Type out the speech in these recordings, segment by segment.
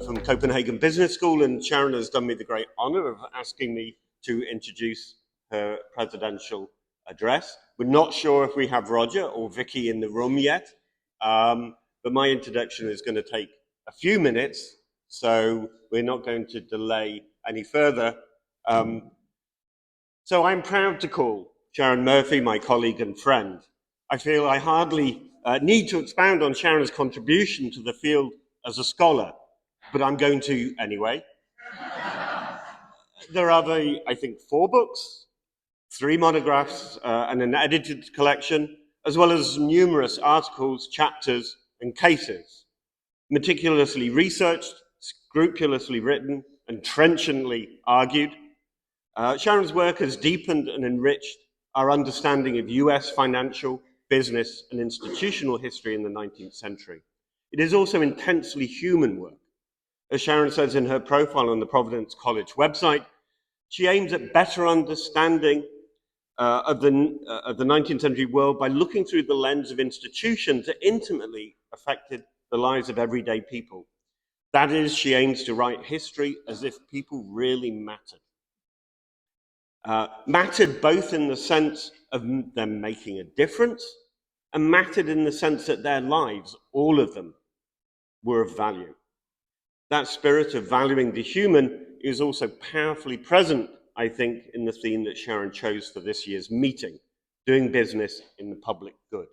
from Copenhagen Business School, and Sharon has done me the great honor of asking me to introduce her presidential address. We're not sure if we have Roger or Vicky in the room yet, but my introduction is going to take a few minutes, so we're not going to delay any further. So I'm proud to call Sharon Murphy my colleague and friend. I feel I hardly need to expound on Sharon's contribution to the field as a scholar, but I'm going to anyway. There are, I think, 4 books, 3 monographs, and an edited collection, as well as numerous articles, chapters, and cases, meticulously researched, scrupulously written, and trenchantly argued. Sharon's work has deepened and enriched our understanding of US financial, business, and institutional history in the 19th century. It is also intensely human work. As Sharon says in her profile on the Providence College website, she aims at better understanding of the 19th century world by looking through the lens of institutions that intimately affected the lives of everyday people. That is, she aims to write history as if people really mattered. Mattered both in the sense of them making a difference, and mattered in the sense that their lives, all of them, were of value. That spirit of valuing the human is also powerfully present, I think, in the theme that Sharon chose for this year's meeting, doing business in the public good.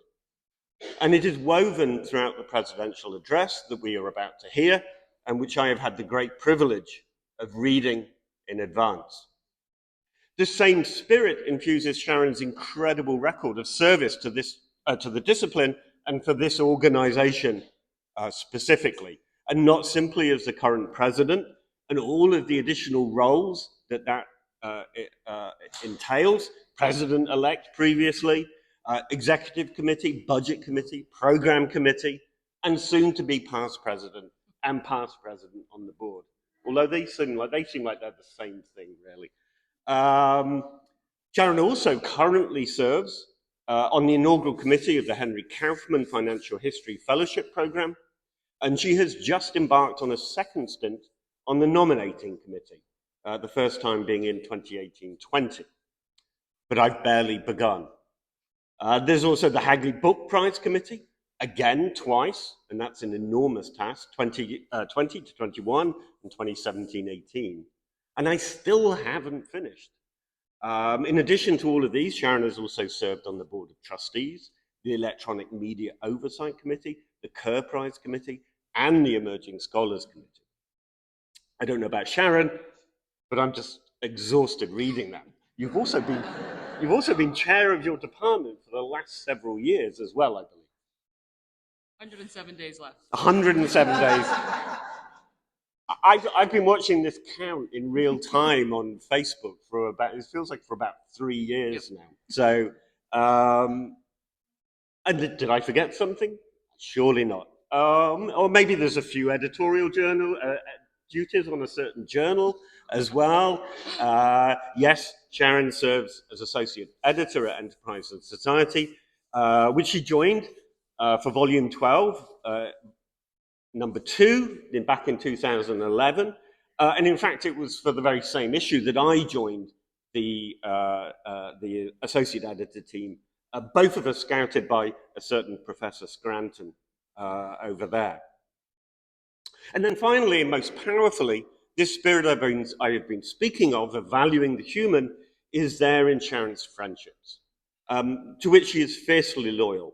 And it is woven throughout the presidential address that we are about to hear, and which I have had the great privilege of reading in advance. This same spirit infuses Sharon's incredible record of service to the discipline and for this organization specifically, and not simply as the current president and all of the additional roles that entails, president-elect previously, executive committee, budget committee, program committee, and soon to be past president and past president on the board. Although they seem like they're the same thing, really. Sharon also currently serves on the inaugural committee of the Henry Kaufman Financial History Fellowship Program, and she has just embarked on a second stint on the nominating committee, the first time being in 2018-20. But I've barely begun. There's also the Hagley Book Prize Committee, again twice, and that's an enormous task, 2020 to 21 and 2017-18. And I still haven't finished. In addition to all of these, Sharon has also served on the Board of Trustees, the Electronic Media Oversight Committee, the Kerr Prize Committee, and the Emerging Scholars Committee. I don't know about Sharon, but I'm just exhausted reading that. You've also been chair of your department for the last several years as well, I believe. 107 days left. 107 days. I've been watching this count in real time on Facebook for it feels like for about 3 years now. So, and did I forget something? Surely not. Or maybe there's a few editorial duties on a certain journal as well. Yes, Sharon serves as associate editor at Enterprise and Society, which she joined for volume 12, number 2, back in 2011. And in fact, it was for the very same issue that I joined the associate editor team, both of us scouted by a certain Professor Scranton over there. And then finally, and most powerfully, this spirit I have been speaking of valuing the human, is there in Sharon's friendships, to which she is fiercely loyal,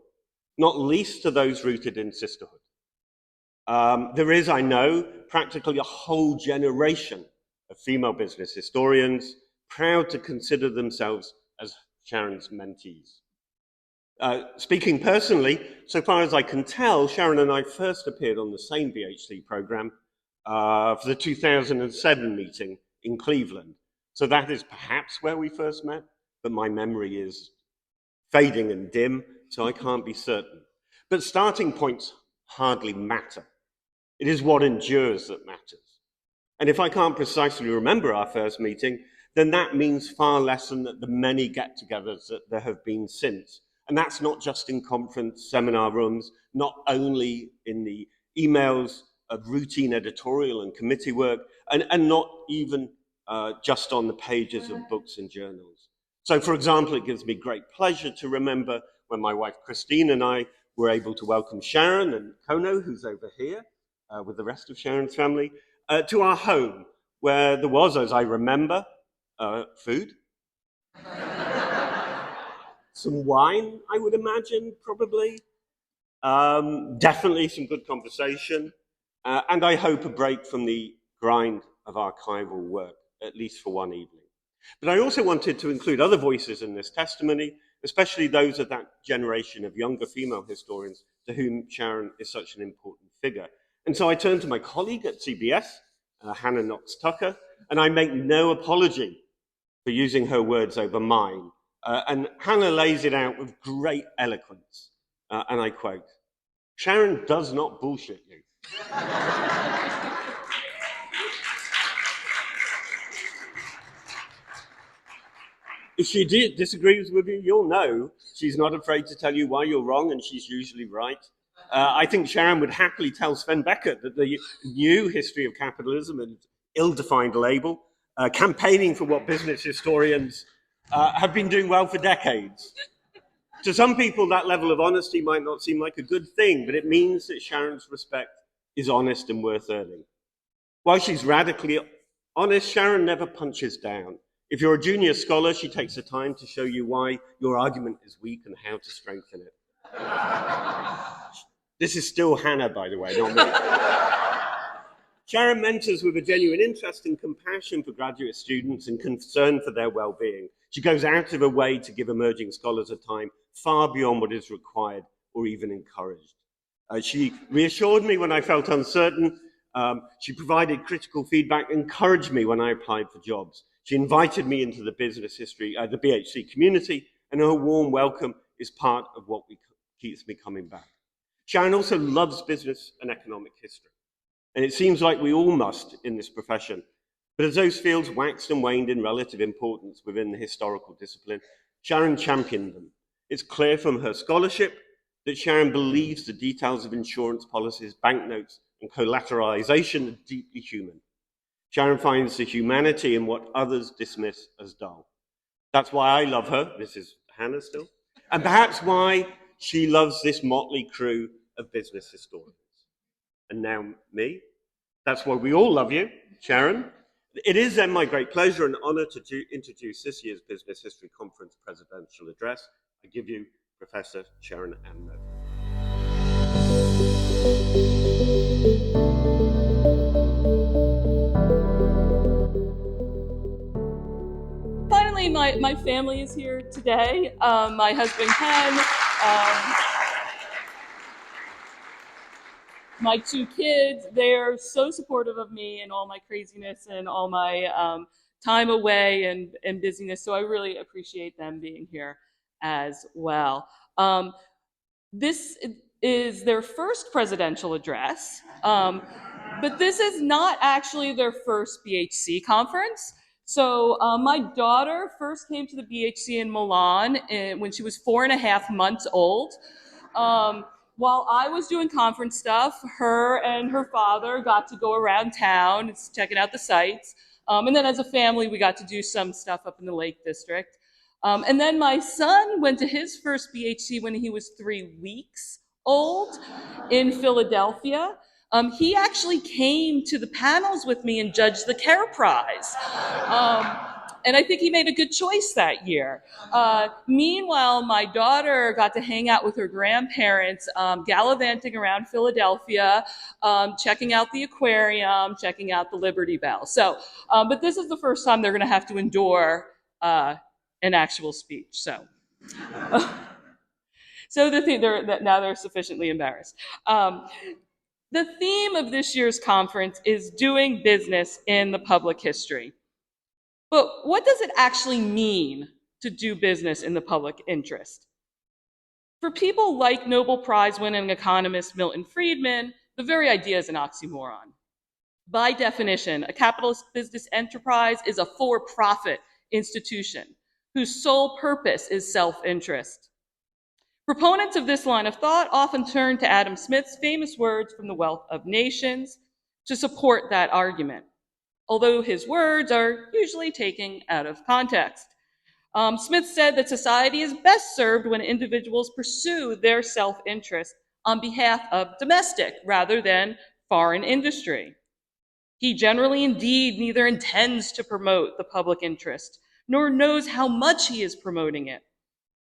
not least to those rooted in sisterhood. There is, I know, practically a whole generation of female business historians proud to consider themselves as Sharon's mentees. Speaking personally, so far as I can tell, Sharon and I first appeared on the same BHC program for the 2007 meeting in Cleveland. So that is perhaps where we first met, but my memory is fading and dim, so I can't be certain. But starting points hardly matter. It is what endures that matters. And if I can't precisely remember our first meeting, then that means far less than the many get-togethers that there have been since. And that's not just in conference seminar rooms, not only in the emails of routine editorial and committee work, and not even just on the pages of books and journals. So, for example, it gives me great pleasure to remember when my wife Christine and I were able to welcome Sharon and Kono, who's over here with the rest of Sharon's family, to our home, where there was, as I remember, food, some wine, I would imagine, probably, definitely some good conversation, and I hope a break from the grind of archival work, at least for one evening. But I also wanted to include other voices in this testimony, especially those of that generation of younger female historians to whom Sharon is such an important figure. And so I turned to my colleague at CBS, Hannah Knox-Tucker, and I make no apology for using her words over mine. And Hannah lays it out with great eloquence. And I quote, "Sharon does not bullshit you." If she disagrees with you, you'll know she's not afraid to tell you why you're wrong, and she's usually right. I think Sharon would happily tell Sven Beckert that the new history of capitalism, an ill-defined label, campaigning for what business historians have been doing well for decades. To some people, that level of honesty might not seem like a good thing, but it means that Sharon's respect is honest and worth earning. While she's radically honest, Sharon never punches down. If you're a junior scholar, she takes the time to show you why your argument is weak and how to strengthen it. This is still Hannah, by the way, not me. Sharon mentors with a genuine interest and compassion for graduate students and concern for their well-being. She goes out of her way to give emerging scholars a time far beyond what is required or even encouraged. She reassured me when I felt uncertain. She provided critical feedback, encouraged me when I applied for jobs. She invited me into the business history, the BHC community, and her warm welcome is part of what keeps me coming back. Sharon also loves business and economic history, and it seems like we all must in this profession. But as those fields waxed and waned in relative importance within the historical discipline, Sharon championed them. It's clear from her scholarship that Sharon believes the details of insurance policies, banknotes, and collateralization are deeply human. Sharon finds the humanity in what others dismiss as dull. That's why I love her. This is Hannah still. And perhaps why she loves this motley crew of business historians. And now me. That's why we all love you, Sharon. It is then my great pleasure and honor to introduce this year's Business History Conference Presidential Address. I give you Professor Sharon Ann Murphy. Finally, my family is here today. My husband Ken, my two kids, they're so supportive of me and all my craziness and all my time away and busyness. So I really appreciate them being here as well. This is their first presidential address, but this is not actually their first BHC conference. So my daughter first came to the BHC in Milan when she was 4.5 months old. While I was doing conference stuff, her and her father got to go around town, checking out the sites. And then as a family, we got to do some stuff up in the Lake District. And then my son went to his first BHC when he was 3 weeks old in Philadelphia. He actually came to the panels with me and judged the Care Prize. And I think he made a good choice that year. Meanwhile, my daughter got to hang out with her grandparents, gallivanting around Philadelphia, checking out the aquarium, checking out the Liberty Bell. So, but this is the first time they're gonna have to endure an actual speech. So, so now they're sufficiently embarrassed. The theme of this year's conference is doing business in the public history. But what does it actually mean to do business in the public interest? For people like Nobel Prize winning economist Milton Friedman, the very idea is an oxymoron. By definition, a capitalist business enterprise is a for-profit institution whose sole purpose is self-interest. Proponents of this line of thought often turn to Adam Smith's famous words from The Wealth of Nations to support that argument, although his words are usually taken out of context. Smith said that society is best served when individuals pursue their self-interest on behalf of domestic rather than foreign industry. He generally indeed neither intends to promote the public interest, nor knows how much he is promoting it.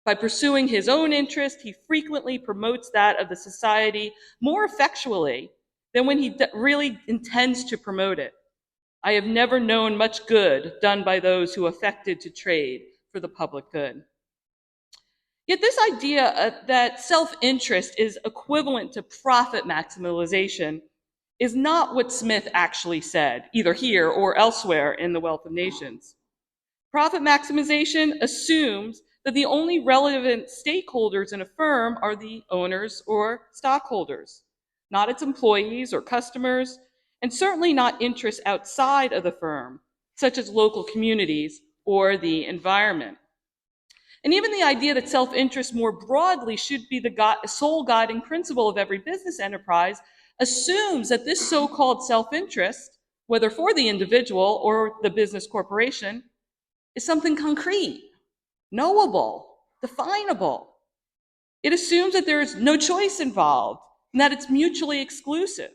By pursuing his own interest, he frequently promotes that of the society more effectually than when he really intends to promote it. I have never known much good done by those who affected to trade for the public good. Yet this idea that self-interest is equivalent to profit maximization is not what Smith actually said, either here or elsewhere in The Wealth of Nations. Profit maximization assumes that the only relevant stakeholders in a firm are the owners or stockholders, not its employees or customers, and certainly not interests outside of the firm, such as local communities or the environment. And even the idea that self-interest more broadly should be the sole guiding principle of every business enterprise assumes that this so-called self-interest, whether for the individual or the business corporation, is something concrete, knowable, definable. It assumes that there is no choice involved and that it's mutually exclusive.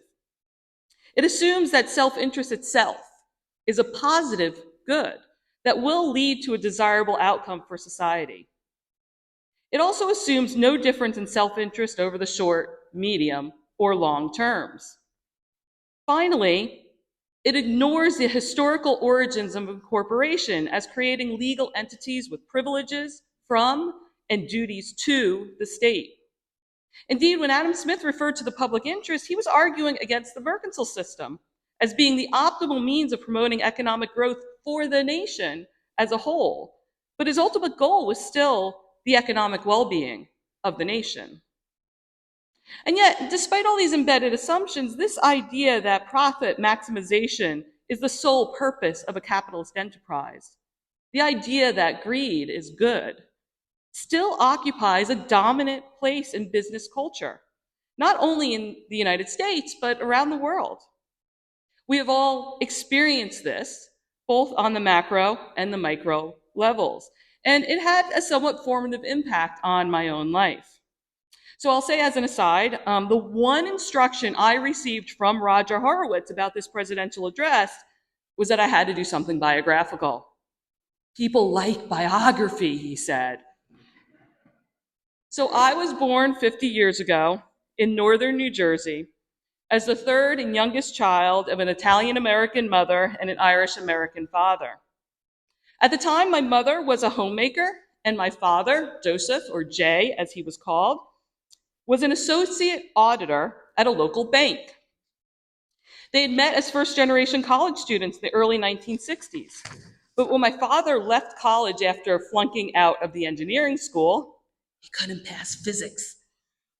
It assumes that self-interest itself is a positive good that will lead to a desirable outcome for society. It also assumes no difference in self-interest over the short, medium, or long terms. Finally, it ignores the historical origins of incorporation as creating legal entities with privileges from and duties to the state. Indeed, when Adam Smith referred to the public interest, he was arguing against the mercantile system as being the optimal means of promoting economic growth for the nation as a whole. But his ultimate goal was still the economic well-being of the nation. And yet, despite all these embedded assumptions, this idea that profit maximization is the sole purpose of a capitalist enterprise, the idea that greed is good, still occupies a dominant place in business culture, not only in the United States, but around the world. We have all experienced this, both on the macro and the micro levels, and it had a somewhat formative impact on my own life. So I'll say as an aside, the one instruction I received from Roger Horowitz about this presidential address was that I had to do something biographical. People like biography, he said. So I was born 50 years ago in northern New Jersey as the third and youngest child of an Italian-American mother and an Irish-American father. At the time, my mother was a homemaker, and my father, Joseph, or Jay as he was called, was an associate auditor at a local bank. They had met as first-generation college students in the early 1960s. But when my father left college after flunking out of the engineering school, he couldn't pass physics.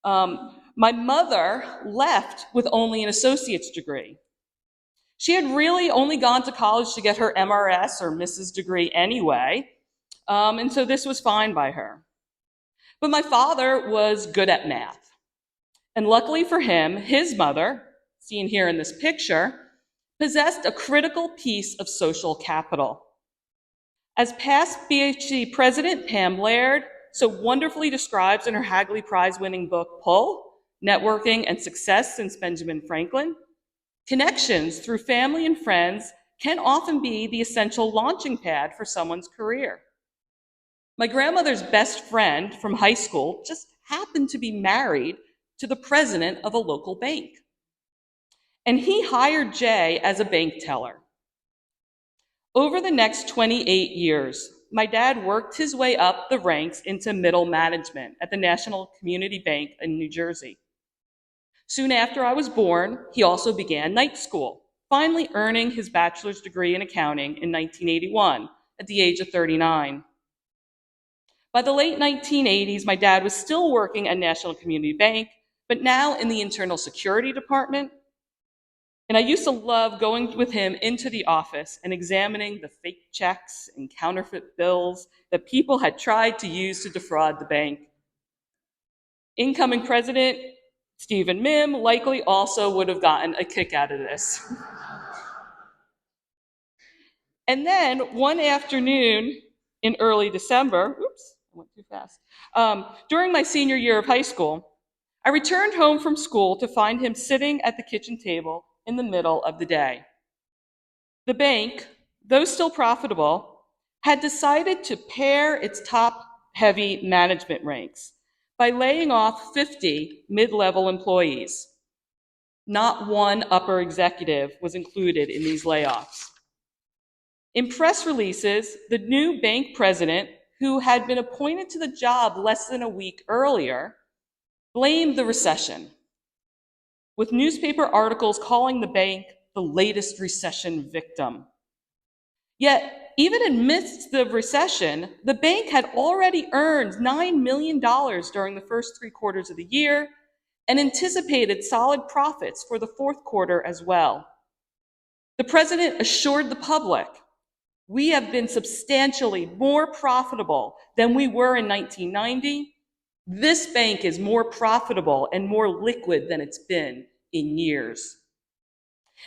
My mother left with only an associate's degree. She had really only gone to college to get her MRS or Mrs. degree anyway, and so this was fine by her. But my father was good at math. And luckily for him, his mother, seen here in this picture, possessed a critical piece of social capital. As past BHC President Pam Laird so wonderfully describes in her Hagley Prize-winning book, Pull, Networking and Success Since Benjamin Franklin, connections through family and friends can often be the essential launching pad for someone's career. My grandmother's best friend from high school just happened to be married to the president of a local bank. And he hired Jay as a bank teller. Over the next 28 years, my dad worked his way up the ranks into middle management at the National Community Bank in New Jersey. Soon after I was born, he also began night school, finally earning his bachelor's degree in accounting in 1981 at the age of 39. By the late 1980s, my dad was still working at National Community Bank, but now in the Internal Security Department. And I used to love going with him into the office and examining the fake checks and counterfeit bills that people had tried to use to defraud the bank. Incoming president Stephen Mim likely also would have gotten a kick out of this. And then one afternoon in early December, oops, I went too fast. During my senior year of high school, I returned home from school to find him sitting at the kitchen table in the middle of the day. The bank, though still profitable, had decided to pare its top-heavy management ranks by laying off 50 mid-level employees. Not one upper executive was included in these layoffs. In press releases, the new bank president, who had been appointed to the job less than a week earlier, blamed the recession, with newspaper articles calling the bank the latest recession victim. Yet, even amidst the recession, the bank had already earned $9 million during the first 3 quarters of the year and anticipated solid profits for the fourth quarter as well. The president assured the public, "We have been substantially more profitable than we were in 1990. This bank is more profitable and more liquid than it's been in years."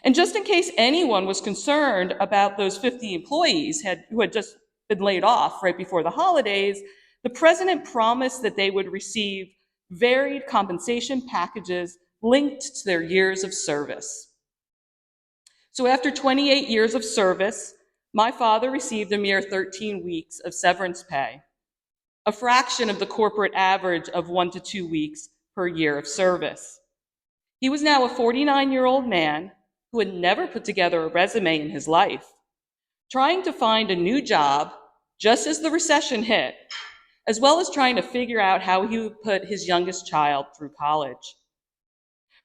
And just in case anyone was concerned about those 50 employees who had just been laid off right before the holidays, the president promised that they would receive varied compensation packages linked to their years of service. So after 28 years of service, my father received a mere 13 weeks of severance pay, a fraction of the corporate average of 1 to 2 weeks per year of service. He was now a 49-year-old man who had never put together a resume in his life, trying to find a new job just as the recession hit, as well as trying to figure out how he would put his youngest child through college.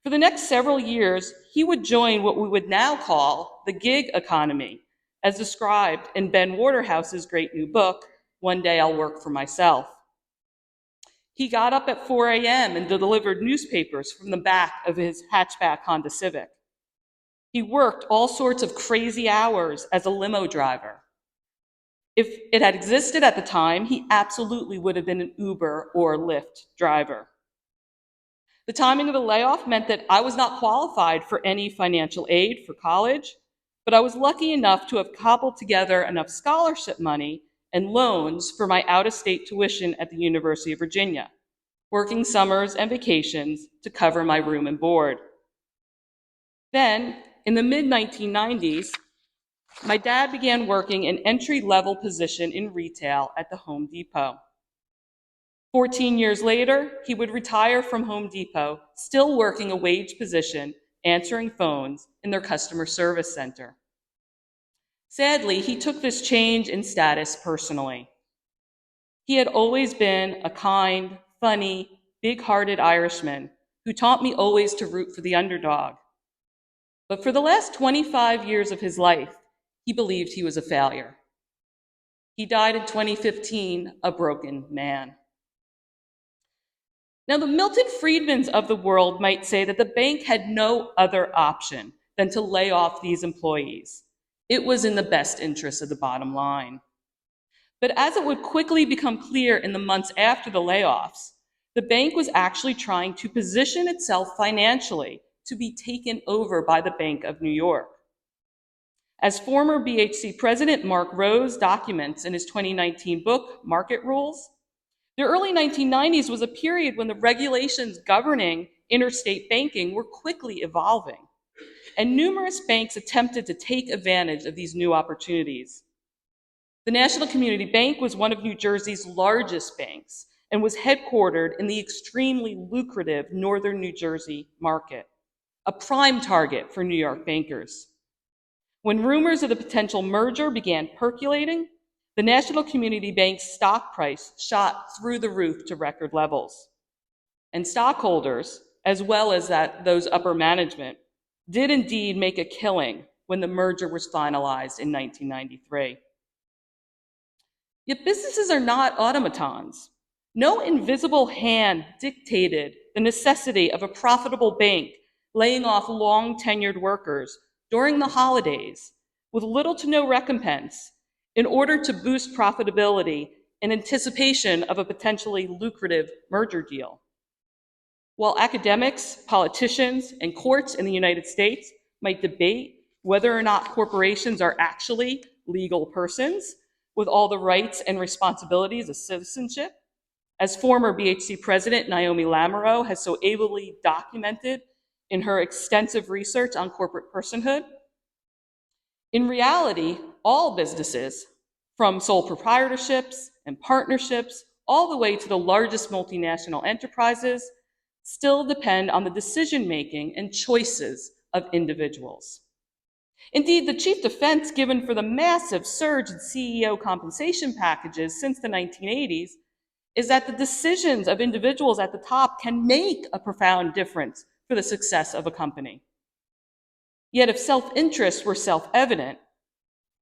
For the next several years, he would join what we would now call the gig economy, as described in Ben Waterhouse's great new book, One Day I'll Work for Myself. He got up at 4 a.m. and delivered newspapers from the back of his hatchback Honda Civic. He worked all sorts of crazy hours as a limo driver. If it had existed at the time, he absolutely would have been an Uber or Lyft driver. The timing of the layoff meant that I was not qualified for any financial aid for college, but I was lucky enough to have cobbled together enough scholarship money and loans for my out-of-state tuition at the University of Virginia, working summers and vacations to cover my room and board. Then, in the mid-1990s, my dad began working an entry-level position in retail at the Home Depot. 14 years later, he would retire from Home Depot, still working a wage position, answering phones in their customer service center. Sadly, he took this change in status personally. He had always been a kind, funny, big-hearted Irishman who taught me always to root for the underdog. But for the last 25 years of his life, he believed he was a failure. He died in 2015, a broken man. Now, the Milton Friedmans of the world might say that the bank had no other option than to lay off these employees. It was in the best interest of the bottom line. But as it would quickly become clear in the months after the layoffs, the bank was actually trying to position itself financially to be taken over by the Bank of New York. As former BHC President Mark Rose documents in his 2019 book, Market Rules, the early 1990s was a period when the regulations governing interstate banking were quickly evolving, and numerous banks attempted to take advantage of these new opportunities. The National Community Bank was one of New Jersey's largest banks and was headquartered in the extremely lucrative northern New Jersey market, a prime target for New York bankers. When rumors of the potential merger began percolating, the National Community Bank's stock price shot through the roof to record levels. And stockholders, as well as those upper management, did indeed make a killing when the merger was finalized in 1993. Yet businesses are not automatons. No invisible hand dictated the necessity of a profitable bank laying off long-tenured workers during the holidays with little to no recompense in order to boost profitability in anticipation of a potentially lucrative merger deal. While academics, politicians, and courts in the United States might debate whether or not corporations are actually legal persons with all the rights and responsibilities of citizenship, as former BHC president Naomi Lamoureux has so ably documented in her extensive research on corporate personhood, in reality, all businesses, from sole proprietorships and partnerships all the way to the largest multinational enterprises, still depend on the decision-making and choices of individuals. Indeed, the chief defense given for the massive surge in CEO compensation packages since the 1980s is that the decisions of individuals at the top can make a profound difference for the success of a company. Yet if self-interest were self-evident,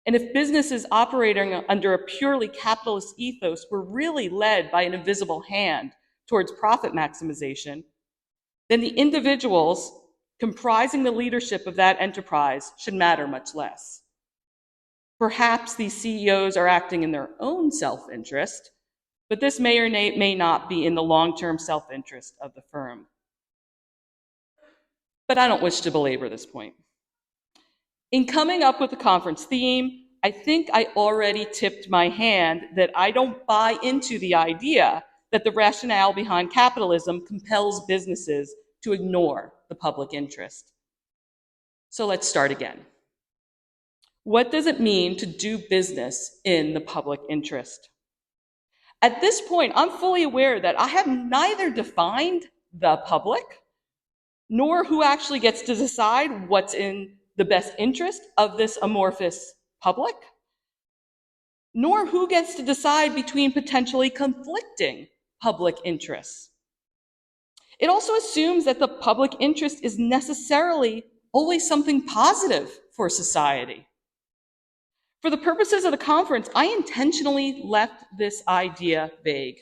and if businesses operating under a purely capitalist ethos were really led by an invisible hand towards profit maximization, then the individuals comprising the leadership of that enterprise should matter much less. Perhaps these CEOs are acting in their own self-interest, but this may or may not be in the long-term self-interest of the firm. But I don't wish to belabor this point. In coming up with the conference theme, I think I already tipped my hand that I don't buy into the idea that the rationale behind capitalism compels businesses to ignore the public interest. So let's start again. What does it mean to do business in the public interest? At this point, I'm fully aware that I have neither defined the public, nor who actually gets to decide what's in the best interest of this amorphous public, nor who gets to decide between potentially conflicting public interests. It also assumes that the public interest is necessarily always something positive for society. For the purposes of the conference, I intentionally left this idea vague.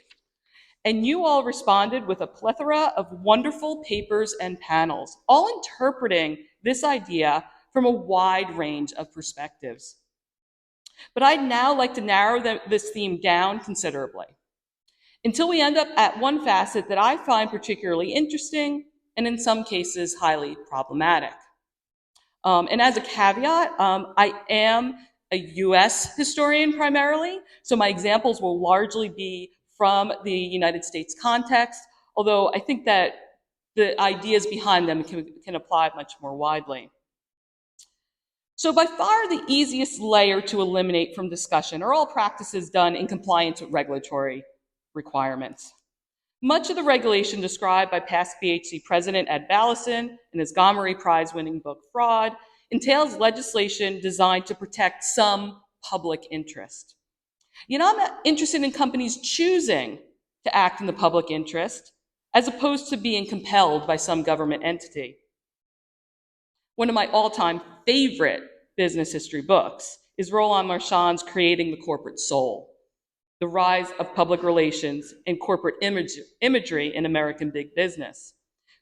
And you all responded with a plethora of wonderful papers and panels, all interpreting this idea from a wide range of perspectives. But I'd now like to narrow this theme down considerably, until we end up at one facet that I find particularly interesting and in some cases highly problematic. And as a caveat, I am a US historian primarily, so my examples will largely be from the United States context, although I think that the ideas behind them can apply much more widely. So by far the easiest layer to eliminate from discussion are all practices done in compliance with regulatory requirements. Much of the regulation described by past BHC President Ed Ballison in his Gomery Prize-winning book, Fraud, entails legislation designed to protect some public interest. Yet I'm interested in companies choosing to act in the public interest as opposed to being compelled by some government entity. One of my all-time favorite business history books is Roland Marchand's Creating the Corporate Soul, The Rise of Public Relations and Corporate Imagery in American Big Business,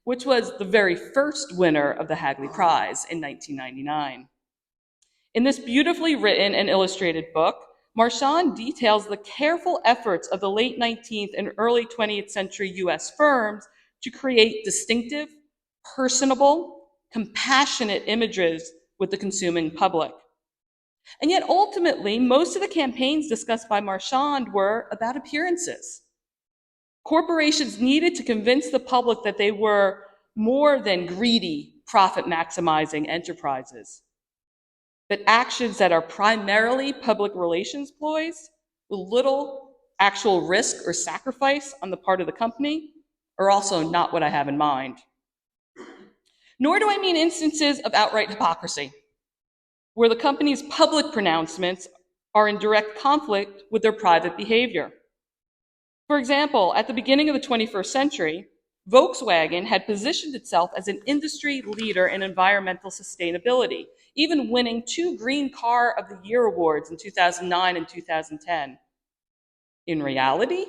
which was the very first winner of the Hagley Prize in 1999. In this beautifully written and illustrated book, Marchand details the careful efforts of the late 19th and early 20th century US firms to create distinctive, personable, compassionate images with the consuming public. And yet ultimately, most of the campaigns discussed by Marchand were about appearances. Corporations needed to convince the public that they were more than greedy, profit-maximizing enterprises. But actions that are primarily public relations ploys, with little actual risk or sacrifice on the part of the company, are also not what I have in mind. Nor do I mean instances of outright hypocrisy, where the company's public pronouncements are in direct conflict with their private behavior. For example, at the beginning of the 21st century, Volkswagen had positioned itself as an industry leader in environmental sustainability, even winning 2 Green Car of the Year awards in 2009 and 2010. In reality,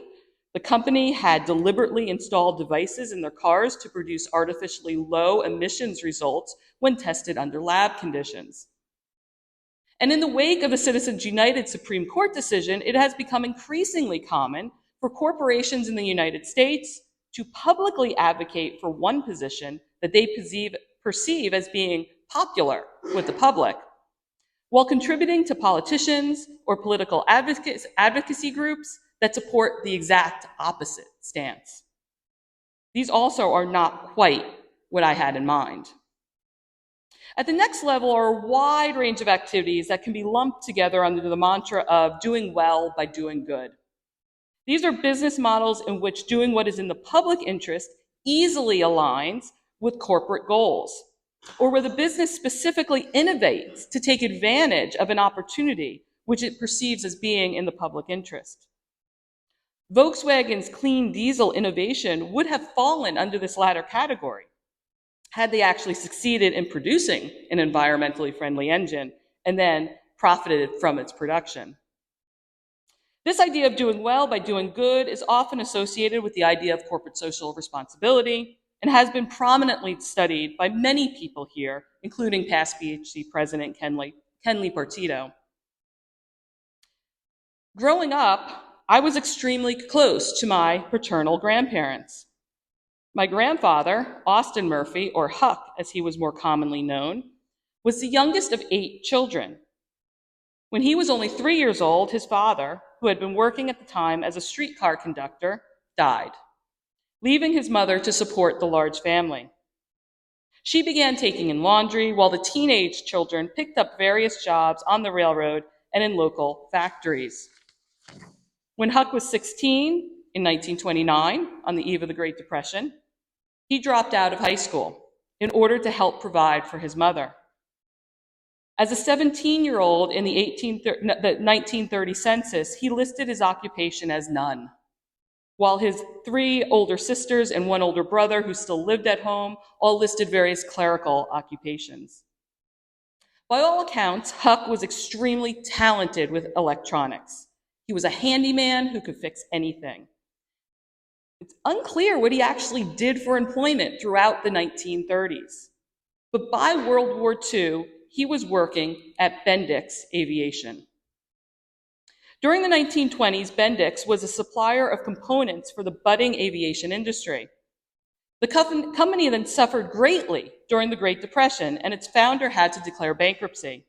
the company had deliberately installed devices in their cars to produce artificially low emissions results when tested under lab conditions. And in the wake of the Citizens United Supreme Court decision, it has become increasingly common for corporations in the United States to publicly advocate for one position that they perceive as being popular with the public, while contributing to politicians or political advocacy groups that support the exact opposite stance. These also are not quite what I had in mind. At the next level are a wide range of activities that can be lumped together under the mantra of doing well by doing good. These are business models in which doing what is in the public interest easily aligns with corporate goals, or where the business specifically innovates to take advantage of an opportunity which it perceives as being in the public interest. Volkswagen's clean diesel innovation would have fallen under this latter category had they actually succeeded in producing an environmentally friendly engine and then profited from its production. This idea of doing well by doing good is often associated with the idea of corporate social responsibility and has been prominently studied by many people here, including past BHC President Kenley Partito. Growing up, I was extremely close to my paternal grandparents. My grandfather, Austin Murphy, or Huck as he was more commonly known, was the youngest of 8 children. When he was only 3 years old, his father, who had been working at the time as a streetcar conductor, died, leaving his mother to support the large family. She began taking in laundry while the teenage children picked up various jobs on the railroad and in local factories. When Huck was 16, in 1929, on the eve of the Great Depression, he dropped out of high school in order to help provide for his mother. As a 17-year-old in the 1930 census, he listed his occupation as none, while his 3 older sisters and 1 older brother, who still lived at home, all listed various clerical occupations. By all accounts, Huck was extremely talented with electronics. He was a handyman who could fix anything. It's unclear what he actually did for employment throughout the 1930s. But by World War II, he was working at Bendix Aviation. During the 1920s, Bendix was a supplier of components for the budding aviation industry. The company then suffered greatly during the Great Depression, and its founder had to declare bankruptcy.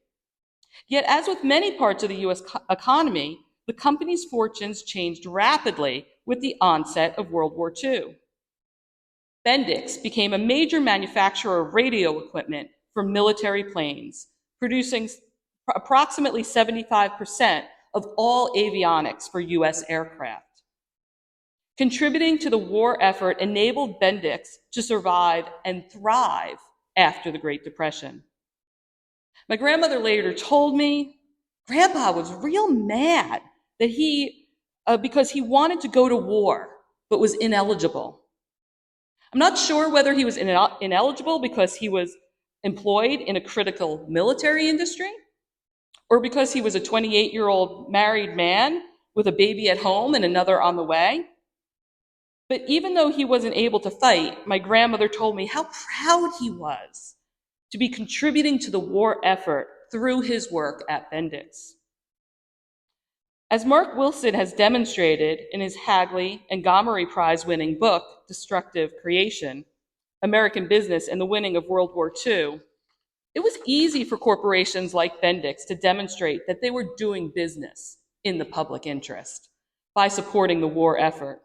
Yet, as with many parts of the US economy, the company's fortunes changed rapidly with the onset of World War II. Bendix became a major manufacturer of radio equipment for military planes, producing approximately 75% of all avionics for US aircraft. Contributing to the war effort enabled Bendix to survive and thrive after the Great Depression. My grandmother later told me, Grandpa was real mad that because he wanted to go to war, but was ineligible. I'm not sure whether he was ineligible because he was employed in a critical military industry, or because he was a 28-year-old married man with a baby at home and another on the way. But even though he wasn't able to fight, my grandmother told me how proud he was to be contributing to the war effort through his work at Bendix. As Mark Wilson has demonstrated in his Hagley and Gomery Prize-winning book, Destructive Creation, American Business and the Winning of World War II, it was easy for corporations like Bendix to demonstrate that they were doing business in the public interest by supporting the war effort.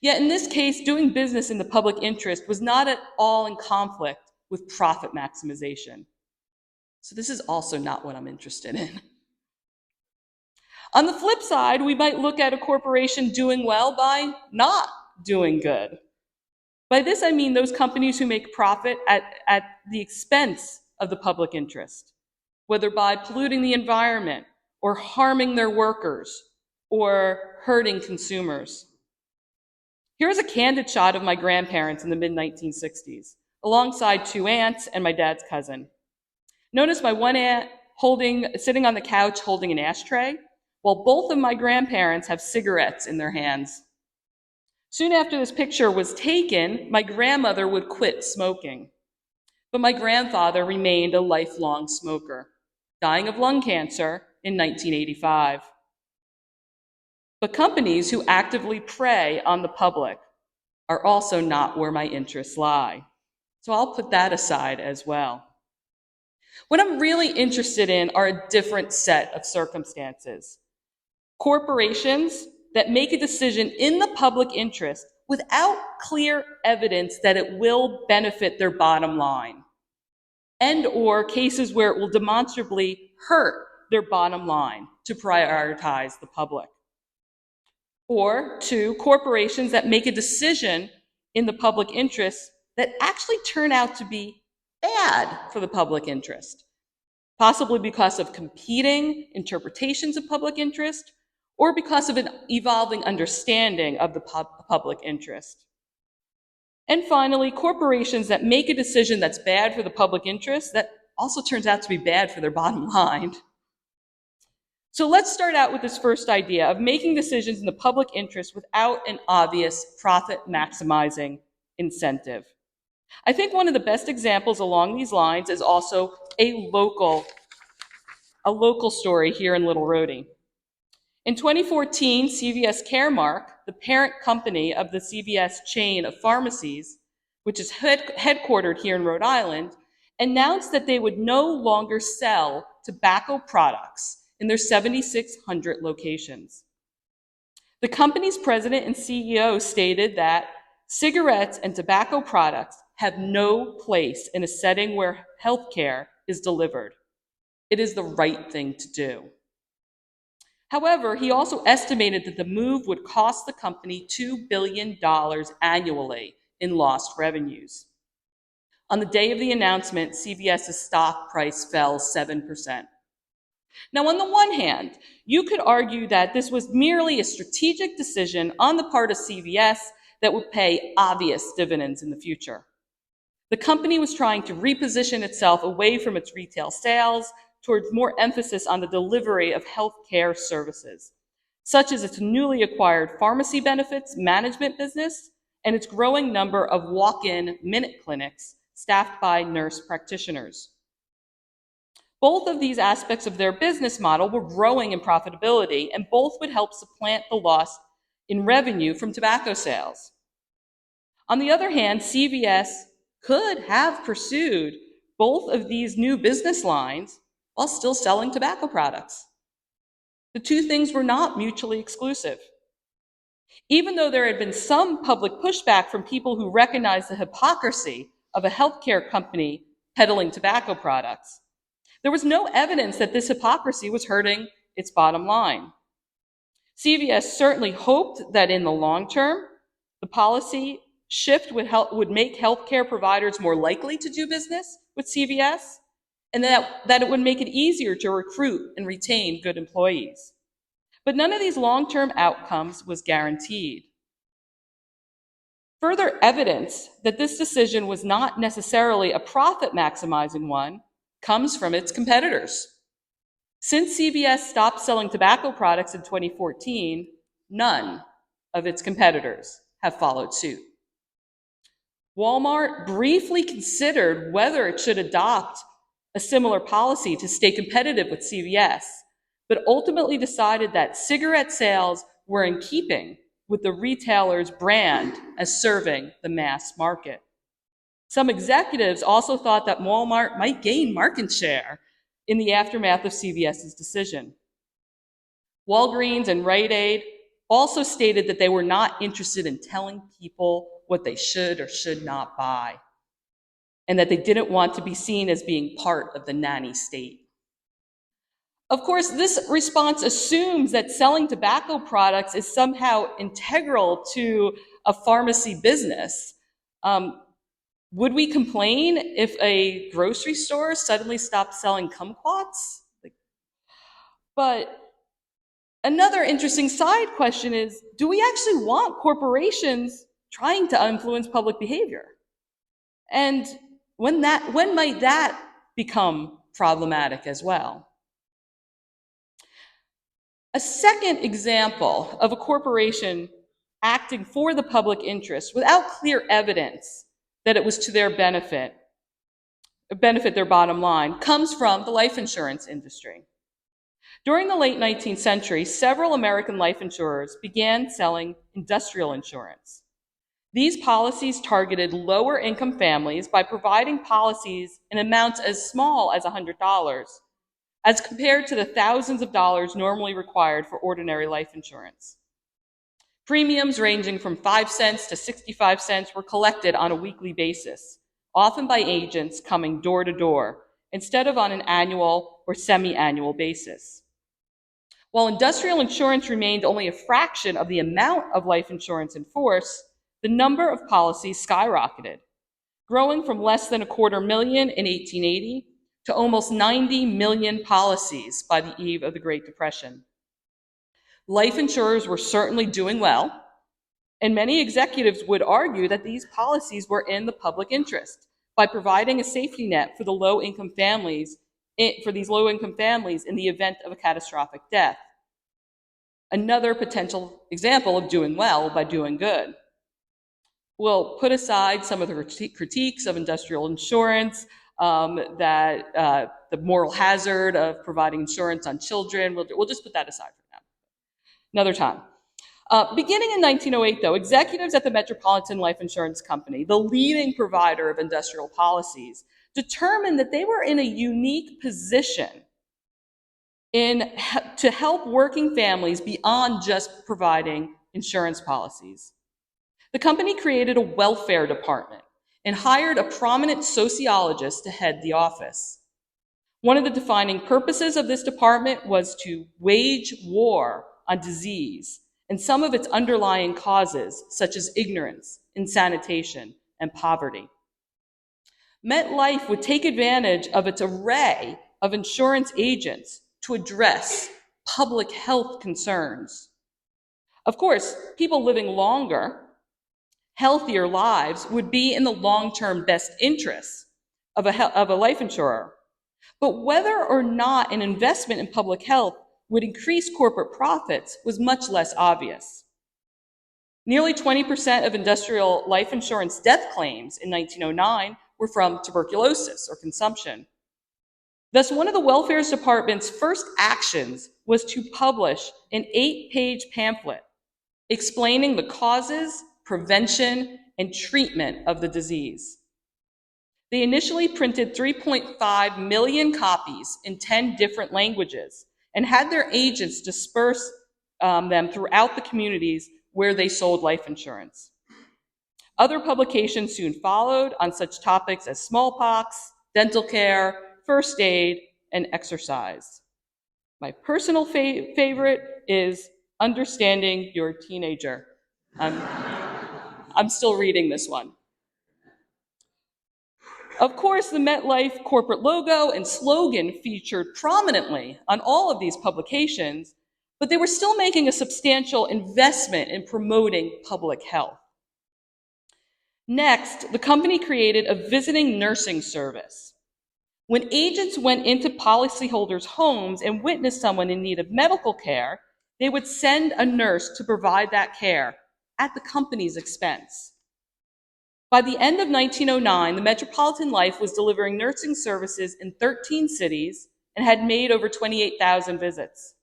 Yet in this case, doing business in the public interest was not at all in conflict with profit maximization. So this is also not what I'm interested in. On the flip side, we might look at a corporation doing well by not doing good. By this, I mean those companies who make profit at the expense of the public interest, whether by polluting the environment or harming their workers or hurting consumers. Here's a candid shot of my grandparents in the mid-1960s, alongside 2 aunts and my dad's cousin. Notice my one aunt sitting on the couch holding an ashtray, while both of my grandparents have cigarettes in their hands. Soon after this picture was taken, my grandmother would quit smoking. But my grandfather remained a lifelong smoker, dying of lung cancer in 1985. But companies who actively prey on the public, are also not where my interests lie. So I'll put that aside as well. What I'm really interested in are a different set of circumstances. Corporations that make a decision in the public interest without clear evidence that it will benefit their bottom line, and or cases where it will demonstrably hurt their bottom line to prioritize the public. Or two, corporations that make a decision in the public interest that actually turn out to be bad for the public interest, possibly because of competing interpretations of public interest or because of an evolving understanding of the public interest. And finally, corporations that make a decision that's bad for the public interest that also turns out to be bad for their bottom line. So let's start out with this first idea of making decisions in the public interest without an obvious profit maximizing incentive. I think one of the best examples along these lines is also a local story here in Little Rhodey. In 2014, CVS Caremark, the parent company of the CVS chain of pharmacies, which is headquartered here in Rhode Island, announced that they would no longer sell tobacco products in their 7,600 locations. The company's president and CEO stated that cigarettes and tobacco products have no place in a setting where healthcare is delivered. It is the right thing to do. However, he also estimated that the move would cost the company $2 billion annually in lost revenues. On the day of the announcement, CVS's stock price fell 7%. Now, on the one hand, you could argue that this was merely a strategic decision on the part of CVS that would pay obvious dividends in the future. The company was trying to reposition itself away from its retail sales towards more emphasis on the delivery of healthcare services, such as its newly acquired pharmacy benefits management business and its growing number of walk-in minute clinics staffed by nurse practitioners. Both of these aspects of their business model were growing in profitability, and both would help supplant the loss in revenue from tobacco sales. On the other hand, CVS could have pursued both of these new business lines while still selling tobacco products. The two things were not mutually exclusive. Even though there had been some public pushback from people who recognized the hypocrisy of a healthcare company peddling tobacco products, there was no evidence that this hypocrisy was hurting its bottom line. CVS certainly hoped that in the long term, the policy shift would make healthcare providers more likely to do business with CVS, and that it would make it easier to recruit and retain good employees. But none of these long-term outcomes was guaranteed. Further evidence that this decision was not necessarily a profit-maximizing one comes from its competitors. Since CVS stopped selling tobacco products in 2014, none of its competitors have followed suit. Walmart briefly considered whether it should adopt a similar policy to stay competitive with CVS, but ultimately decided that cigarette sales were in keeping with the retailer's brand as serving the mass market. Some executives also thought that Walmart might gain market share in the aftermath of CVS's decision. Walgreens and Rite Aid also stated that they were not interested in telling people what they should or should not buy, and that they didn't want to be seen as being part of the nanny state. Of course, this response assumes that selling tobacco products is somehow integral to a pharmacy business. Would we complain if a grocery store suddenly stopped selling kumquats? But another interesting side question is, do we actually want corporations trying to influence public behavior? And when might that become problematic as well? A second example of a corporation acting for the public interest without clear evidence that it was to their benefit their bottom line, comes from the life insurance industry. During the late 19th century, several American life insurers began selling industrial insurance. These policies targeted lower income families by providing policies in amounts as small as $100, as compared to the thousands of dollars normally required for ordinary life insurance. Premiums ranging from 5 cents to 65 cents were collected on a weekly basis, often by agents coming door to door, instead of on an annual or semi-annual basis. While industrial insurance remained only a fraction of the amount of life insurance in force, the number of policies skyrocketed, growing from less than 250,000 in 1880 to almost 90 million policies by the eve of the Great Depression. Life insurers were certainly doing well, and many executives would argue that these policies were in the public interest by providing a safety net for the low-income families, for these low-income families in the event of a catastrophic death. Another potential example of doing well by doing good. We'll put aside some of the critiques of industrial insurance, that the moral hazard of providing insurance on children. We'll just put that aside for now. Another time. Beginning in 1908, though, executives at the Metropolitan Life Insurance Company, the leading provider of industrial policies, determined that they were in a unique position to help working families beyond just providing insurance policies. The company created a welfare department and hired a prominent sociologist to head the office. One of the defining purposes of this department was to wage war on disease and some of its underlying causes, such as ignorance, insanitation, and poverty. MetLife would take advantage of its array of insurance agents to address public health concerns. Of course, people living longer, healthier lives would be in the long-term best interests of a life insurer. But whether or not an investment in public health would increase corporate profits was much less obvious. Nearly 20% of industrial life insurance death claims in 1909 were from tuberculosis or consumption. Thus, one of the welfare department's first actions was to publish an 8-page pamphlet explaining the causes, prevention, and treatment of the disease. They initially printed 3.5 million copies in 10 different languages and had their agents disperse them throughout the communities where they sold life insurance. Other publications soon followed on such topics as smallpox, dental care, first aid, and exercise. My personal favorite is Understanding Your Teenager. I'm still reading this one. Of course, the MetLife corporate logo and slogan featured prominently on all of these publications, but they were still making a substantial investment in promoting public health. Next, the company created a visiting nursing service. When agents went into policyholders' homes and witnessed someone in need of medical care, they would send a nurse to provide that care at the company's expense. By the end of 1909, the Metropolitan Life was delivering nursing services in 13 cities and had made over 28,000 visits.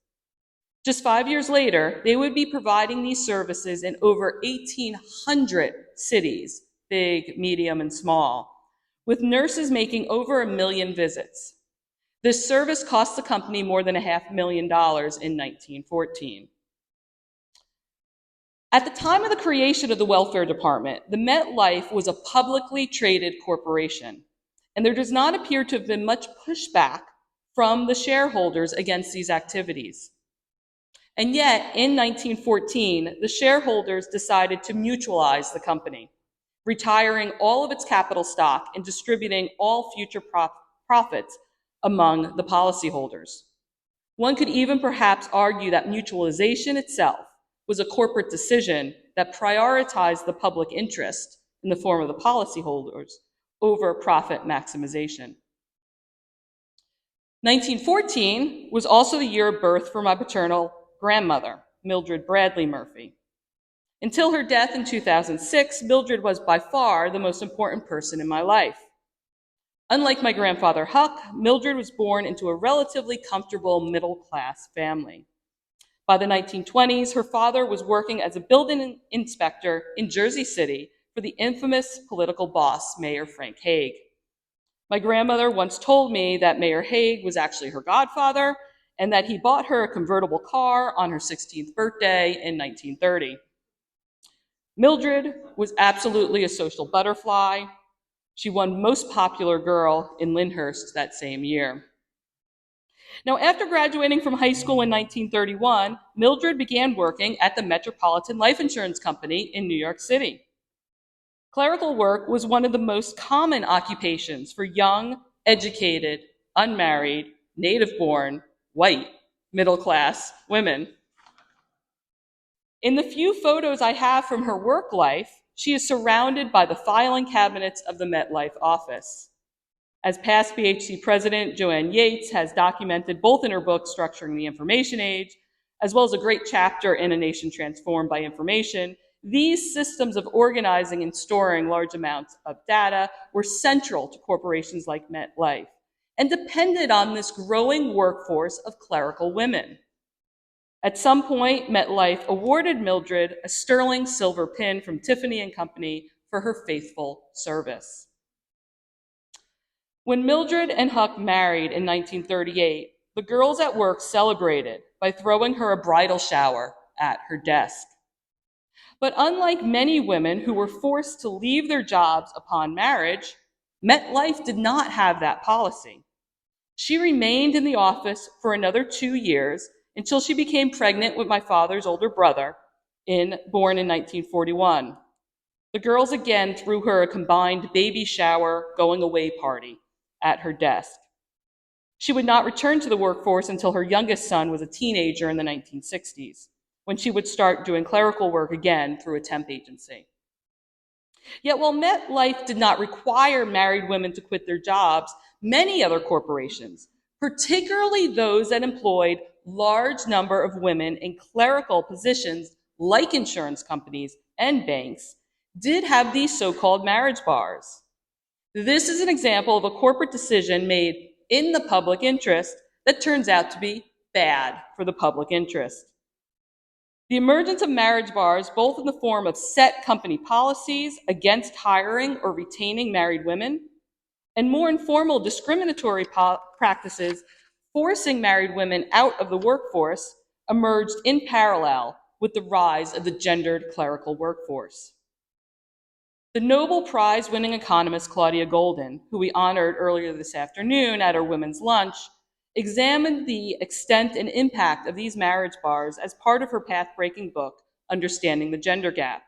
Just 5 years later, they would be providing these services in over 1,800 cities, big, medium, and small, with nurses making over 1 million visits. This service cost the company more than $500,000 in 1914. At the time of the creation of the welfare department, the MetLife was a publicly traded corporation, and there does not appear to have been much pushback from the shareholders against these activities. And yet, in 1914, the shareholders decided to mutualize the company, retiring all of its capital stock and distributing all future profits among the policyholders. One could even perhaps argue that mutualization itself was a corporate decision that prioritized the public interest in the form of the policyholders over profit maximization. 1914 was also the year of birth for my paternal grandmother, Mildred Bradley Murphy. Until her death in 2006, Mildred was by far the most important person in my life. Unlike my grandfather Huck, Mildred was born into a relatively comfortable middle-class family. By the 1920s, her father was working as a building inspector in Jersey City for the infamous political boss, Mayor Frank Hague. My grandmother once told me that Mayor Hague was actually her godfather and that he bought her a convertible car on her 16th birthday in 1930. Mildred was absolutely a social butterfly. She won Most Popular Girl in Lyndhurst that same year. Now, after graduating from high school in 1931, Mildred began working at the Metropolitan Life Insurance Company in New York City. Clerical work was one of the most common occupations for young, educated, unmarried, native-born, white, middle-class women. In the few photos I have from her work life, she is surrounded by the filing cabinets of the MetLife office. As past BHC president, Joanne Yates has documented both in her book, Structuring the Information Age, as well as a great chapter in A Nation Transformed by Information, these systems of organizing and storing large amounts of data were central to corporations like MetLife and depended on this growing workforce of clerical women. At some point, MetLife awarded Mildred a sterling silver pin from Tiffany & Company for her faithful service. When Mildred and Huck married in 1938, the girls at work celebrated by throwing her a bridal shower at her desk. But unlike many women who were forced to leave their jobs upon marriage, MetLife did not have that policy. She remained in the office for another 2 years until she became pregnant with my father's older brother, born in 1941. The girls again threw her a combined baby shower, going away party at her desk. She would not return to the workforce until her youngest son was a teenager in the 1960s, when she would start doing clerical work again through a temp agency. Yet while MetLife did not require married women to quit their jobs, many other corporations, particularly those that employed large number of women in clerical positions like insurance companies and banks, did have these so-called marriage bars. This is an example of a corporate decision made in the public interest that turns out to be bad for the public interest. The emergence of marriage bars, both in the form of set company policies against hiring or retaining married women, and more informal discriminatory practices forcing married women out of the workforce, emerged in parallel with the rise of the gendered clerical workforce. The Nobel Prize-winning economist Claudia Goldin, who we honored earlier this afternoon at our women's lunch, examined the extent and impact of these marriage bars as part of her path-breaking book, Understanding the Gender Gap.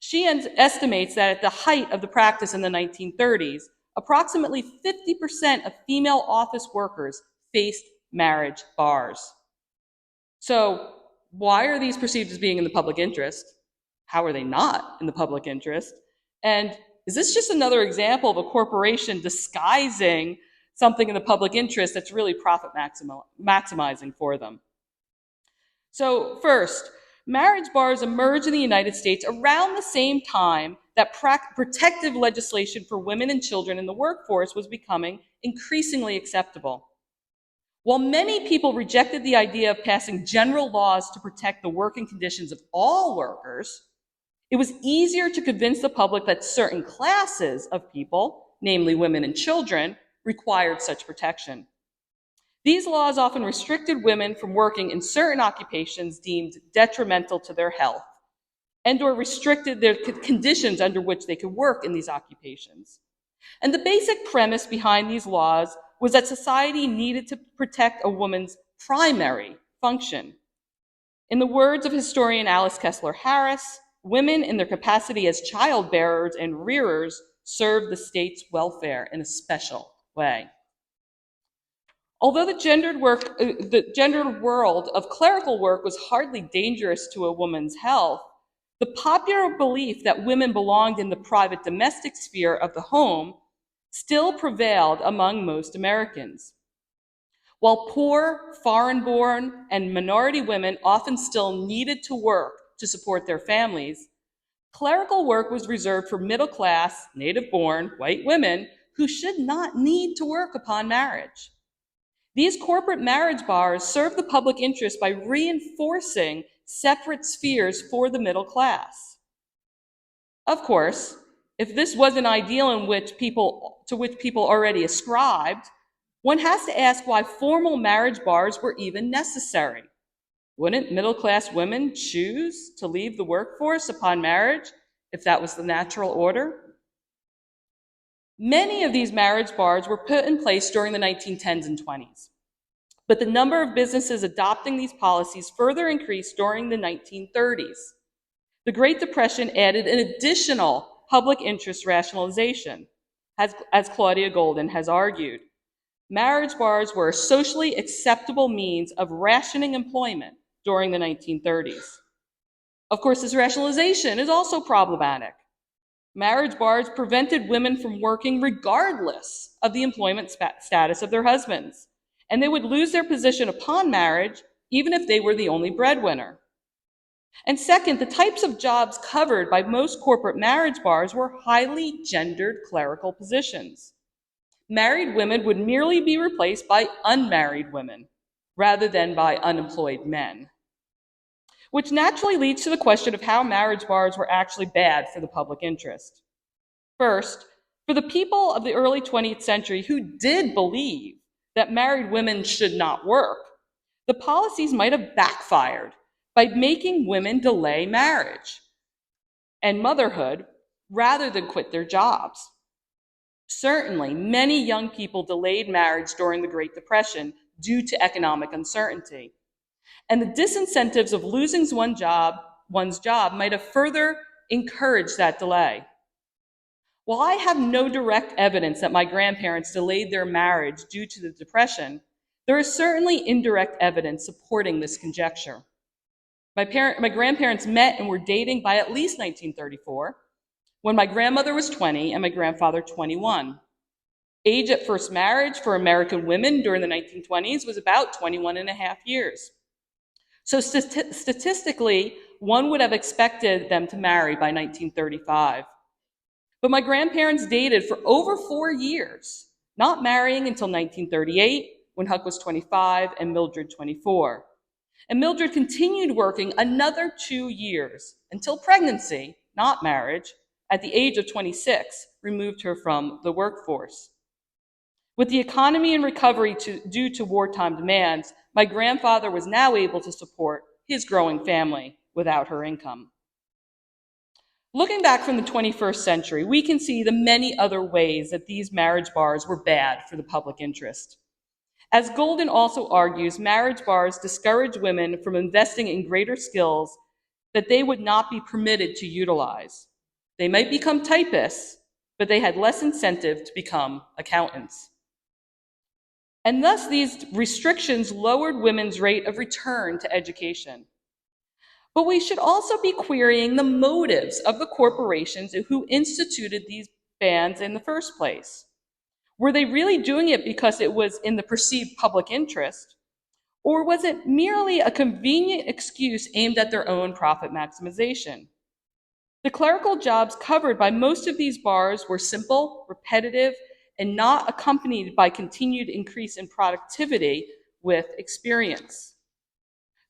She estimates that at the height of the practice in the 1930s, approximately 50% of female office workers faced marriage bars. So why are these perceived as being in the public interest? How are they not in the public interest? And is this just another example of a corporation disguising something in the public interest that's really profit maximizing for them? So first, marriage bars emerged in the United States around the same time that protective legislation for women and children in the workforce was becoming increasingly acceptable. While many people rejected the idea of passing general laws to protect the working conditions of all workers, it was easier to convince the public that certain classes of people, namely women and children, required such protection. These laws often restricted women from working in certain occupations deemed detrimental to their health, and/or restricted their conditions under which they could work in these occupations. And the basic premise behind these laws was that society needed to protect a woman's primary function. In the words of historian Alice Kessler Harris, women in their capacity as childbearers and rearers served the state's welfare in a special way. Although the gendered world of clerical work was hardly dangerous to a woman's health, the popular belief that women belonged in the private domestic sphere of the home still prevailed among most Americans. While poor, foreign-born, and minority women often still needed to work to support their families, clerical work was reserved for middle-class, native-born, white women who should not need to work upon marriage. These corporate marriage bars serve the public interest by reinforcing separate spheres for the middle class. Of course, if this was an ideal to which people already ascribed, one has to ask why formal marriage bars were even necessary. Wouldn't middle-class women choose to leave the workforce upon marriage if that was the natural order? Many of these marriage bars were put in place during the 1910s and 20s, but the number of businesses adopting these policies further increased during the 1930s. The Great Depression added an additional public interest rationalization, as Claudia Golden has argued. Marriage bars were a socially acceptable means of rationing employment during the 1930s. Of course, this rationalization is also problematic. Marriage bars prevented women from working regardless of the employment status of their husbands, and they would lose their position upon marriage even if they were the only breadwinner. And second, the types of jobs covered by most corporate marriage bars were highly gendered clerical positions. Married women would merely be replaced by unmarried women rather than by unemployed men, which naturally leads to the question of how marriage bars were actually bad for the public interest. First, for the people of the early 20th century who did believe that married women should not work, the policies might have backfired by making women delay marriage and motherhood rather than quit their jobs. Certainly, many young people delayed marriage during the Great Depression due to economic uncertainty. And the disincentives of losing one's job might have further encouraged that delay. While I have no direct evidence that my grandparents delayed their marriage due to the Depression, there is certainly indirect evidence supporting this conjecture. My grandparents met and were dating by at least 1934, when my grandmother was 20 and my grandfather 21. Age at first marriage for American women during the 1920s was about 21 and a half years. So statistically, one would have expected them to marry by 1935. But my grandparents dated for over 4 years, not marrying until 1938, when Huck was 25 and Mildred 24. And Mildred continued working another 2 years until pregnancy, not marriage, at the age of 26, removed her from the workforce. With the economy in recovery due to wartime demands, my grandfather was now able to support his growing family without her income. Looking back from the 21st century, we can see the many other ways that these marriage bars were bad for the public interest. As Golden also argues, marriage bars discourage women from investing in greater skills that they would not be permitted to utilize. They might become typists, but they had less incentive to become accountants. And thus, these restrictions lowered women's rate of return to education. But we should also be querying the motives of the corporations who instituted these bans in the first place. Were they really doing it because it was in the perceived public interest? Or was it merely a convenient excuse aimed at their own profit maximization? The clerical jobs covered by most of these bars were simple, repetitive, and not accompanied by continued increase in productivity with experience.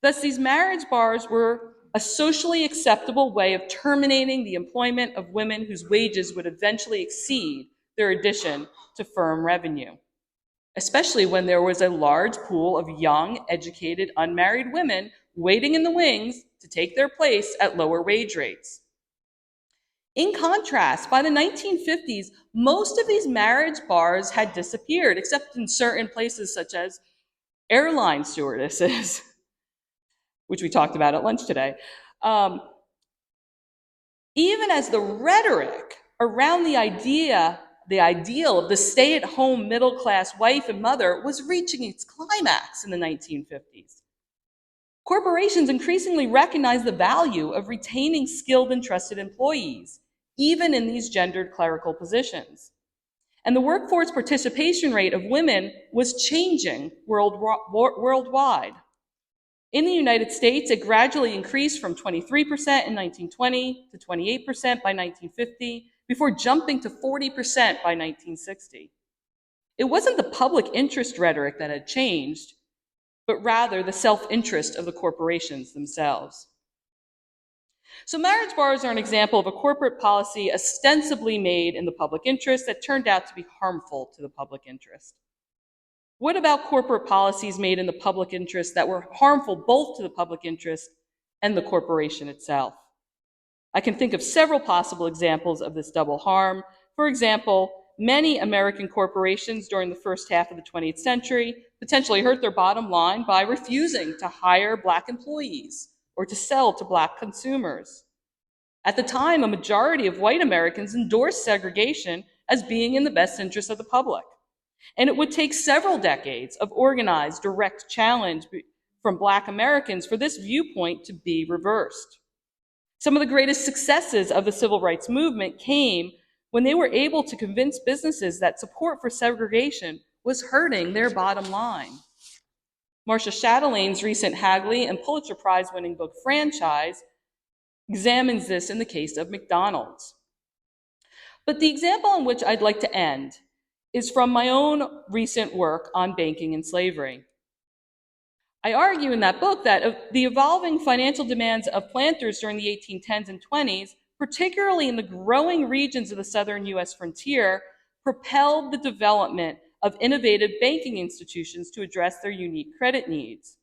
Thus, these marriage bars were a socially acceptable way of terminating the employment of women whose wages would eventually exceed their addition to firm revenue, especially when there was a large pool of young, educated, unmarried women waiting in the wings to take their place at lower wage rates. In contrast, by the 1950s, most of these marriage bars had disappeared, except in certain places such as airline stewardesses, which we talked about at lunch today. Even as the rhetoric around the ideal of the stay-at-home middle-class wife and mother was reaching its climax in the 1950s. Corporations increasingly recognized the value of retaining skilled and trusted employees, even in these gendered clerical positions. And the workforce participation rate of women was changing worldwide. In the United States, it gradually increased from 23% in 1920 to 28% by 1950, before jumping to 40% by 1960. It wasn't the public interest rhetoric that had changed, but rather the self-interest of the corporations themselves. So marriage bars are an example of a corporate policy ostensibly made in the public interest that turned out to be harmful to the public interest. What about corporate policies made in the public interest that were harmful both to the public interest and the corporation itself? I can think of several possible examples of this double harm. For example, many American corporations during the first half of the 20th century potentially hurt their bottom line by refusing to hire Black employees or to sell to Black consumers. At the time, a majority of white Americans endorsed segregation as being in the best interest of the public. And it would take several decades of organized, direct challenge from Black Americans for this viewpoint to be reversed. Some of the greatest successes of the civil rights movement came when they were able to convince businesses that support for segregation was hurting their bottom line. Marcia Chatelain's recent Hagley and Pulitzer Prize-winning book, Franchise, examines this in the case of McDonald's. But the example on which I'd like to end is from my own recent work on banking and slavery. I argue in that book that the evolving financial demands of planters during the 1810s and 20s, particularly in the growing regions of the southern US frontier, propelled the development of innovative banking institutions to address their unique credit needs.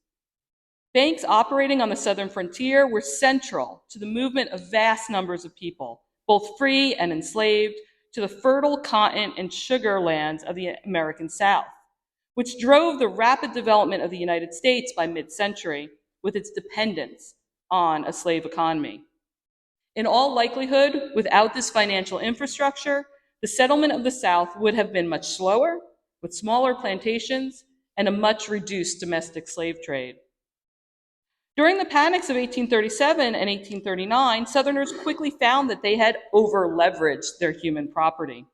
Banks operating on the southern frontier were central to the movement of vast numbers of people, both free and enslaved, to the fertile cotton and sugar lands of the American South, which drove the rapid development of the United States by mid-century with its dependence on a slave economy. In all likelihood, without this financial infrastructure, the settlement of the South would have been much slower, with smaller plantations and a much reduced domestic slave trade. During the panics of 1837 and 1839, Southerners quickly found that they had over-leveraged their human property.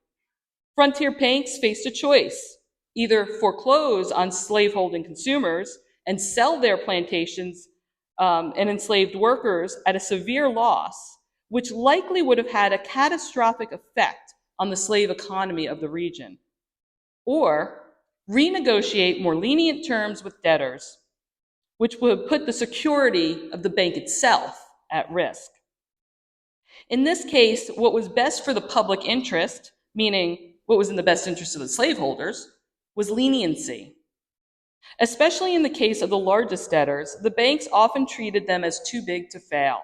Frontier banks faced a choice: either foreclose on slaveholding consumers and sell their plantations and enslaved workers at a severe loss, which likely would have had a catastrophic effect on the slave economy of the region, or renegotiate more lenient terms with debtors, which would put the security of the bank itself at risk. In this case, what was best for the public interest, meaning what was in the best interest of the slaveholders, was leniency. Especially in the case of the largest debtors, the banks often treated them as too big to fail,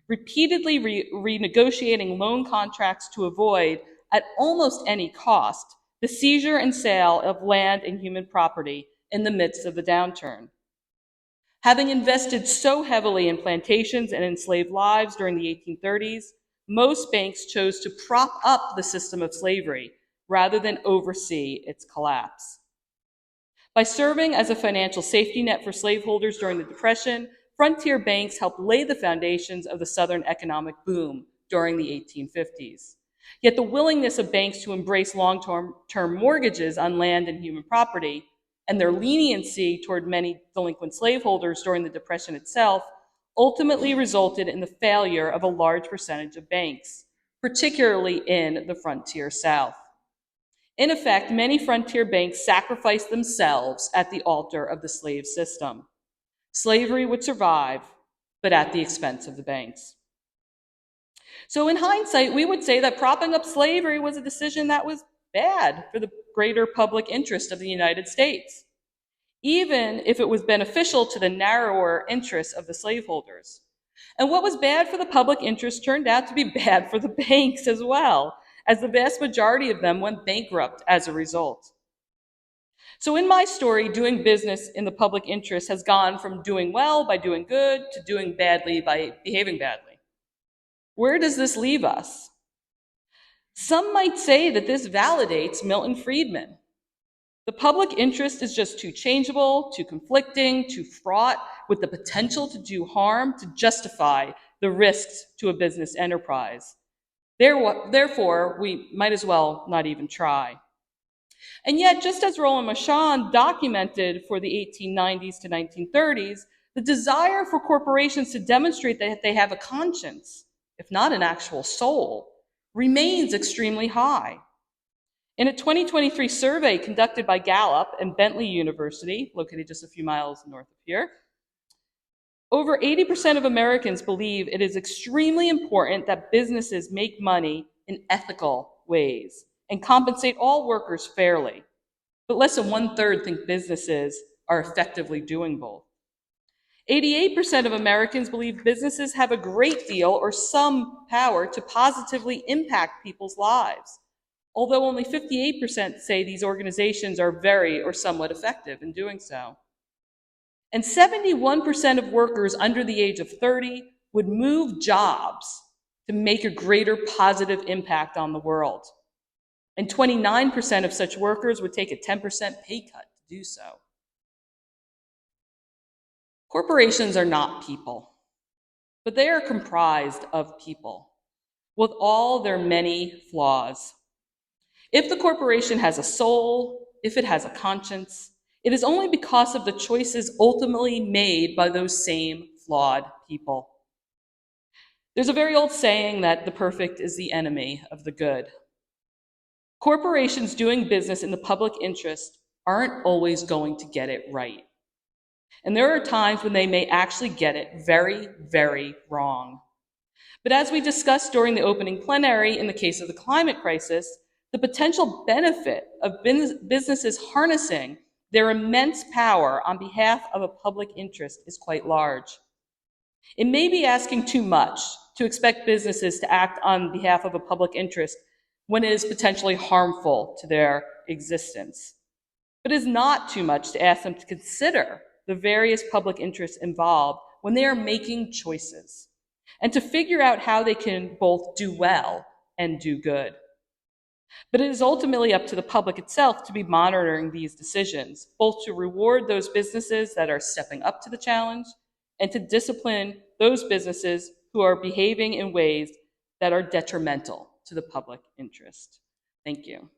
repeatedly renegotiating loan contracts to avoid, at almost any cost, the seizure and sale of land and human property in the midst of the downturn. Having invested so heavily in plantations and enslaved lives during the 1830s, most banks chose to prop up the system of slavery rather than oversee its collapse. By serving as a financial safety net for slaveholders during the Depression, frontier banks helped lay the foundations of the Southern economic boom during the 1850s. Yet the willingness of banks to embrace long-term mortgages on land and human property, and their leniency toward many delinquent slaveholders during the Depression itself, ultimately resulted in the failure of a large percentage of banks, particularly in the frontier South. In effect, many frontier banks sacrificed themselves at the altar of the slave system. Slavery would survive, but at the expense of the banks. So in hindsight, we would say that propping up slavery was a decision that was bad for the greater public interest of the United States, even if it was beneficial to the narrower interests of the slaveholders. And what was bad for the public interest turned out to be bad for the banks as well, as the vast majority of them went bankrupt as a result. So in my story, doing business in the public interest has gone from doing well by doing good to doing badly by behaving badly. Where does this leave us? Some might say that this validates Milton Friedman. The public interest is just too changeable, too conflicting, too fraught with the potential to do harm to justify the risks to a business enterprise. Therefore, we might as well not even try. And yet, just as Roland Marchand documented for the 1890s to 1930s, the desire for corporations to demonstrate that they have a conscience, if not an actual soul, remains extremely high. In a 2023 survey conducted by Gallup and Bentley University, located just a few miles north of here, Over 80% of Americans believe it is extremely important that businesses make money in ethical ways and compensate all workers fairly. But less than one-third think businesses are effectively doing both. 88% of Americans believe businesses have a great deal or some power to positively impact people's lives, although only 58% say these organizations are very or somewhat effective in doing so. And 71% of workers under the age of 30 would move jobs to make a greater positive impact on the world. And 29% of such workers would take a 10% pay cut to do so. Corporations are not people, but they are comprised of people with all their many flaws. If the corporation has a soul, if it has a conscience, it is only because of the choices ultimately made by those same flawed people. There's a very old saying that the perfect is the enemy of the good. Corporations doing business in the public interest aren't always going to get it right. And there are times when they may actually get it very, very wrong. But as we discussed during the opening plenary in the case of the climate crisis, the potential benefit of businesses harnessing their immense power on behalf of a public interest is quite large. It may be asking too much to expect businesses to act on behalf of a public interest when it is potentially harmful to their existence. But it is not too much to ask them to consider the various public interests involved when they are making choices, and to figure out how they can both do well and do good. But it is ultimately up to the public itself to be monitoring these decisions, both to reward those businesses that are stepping up to the challenge and to discipline those businesses who are behaving in ways that are detrimental to the public interest. Thank you.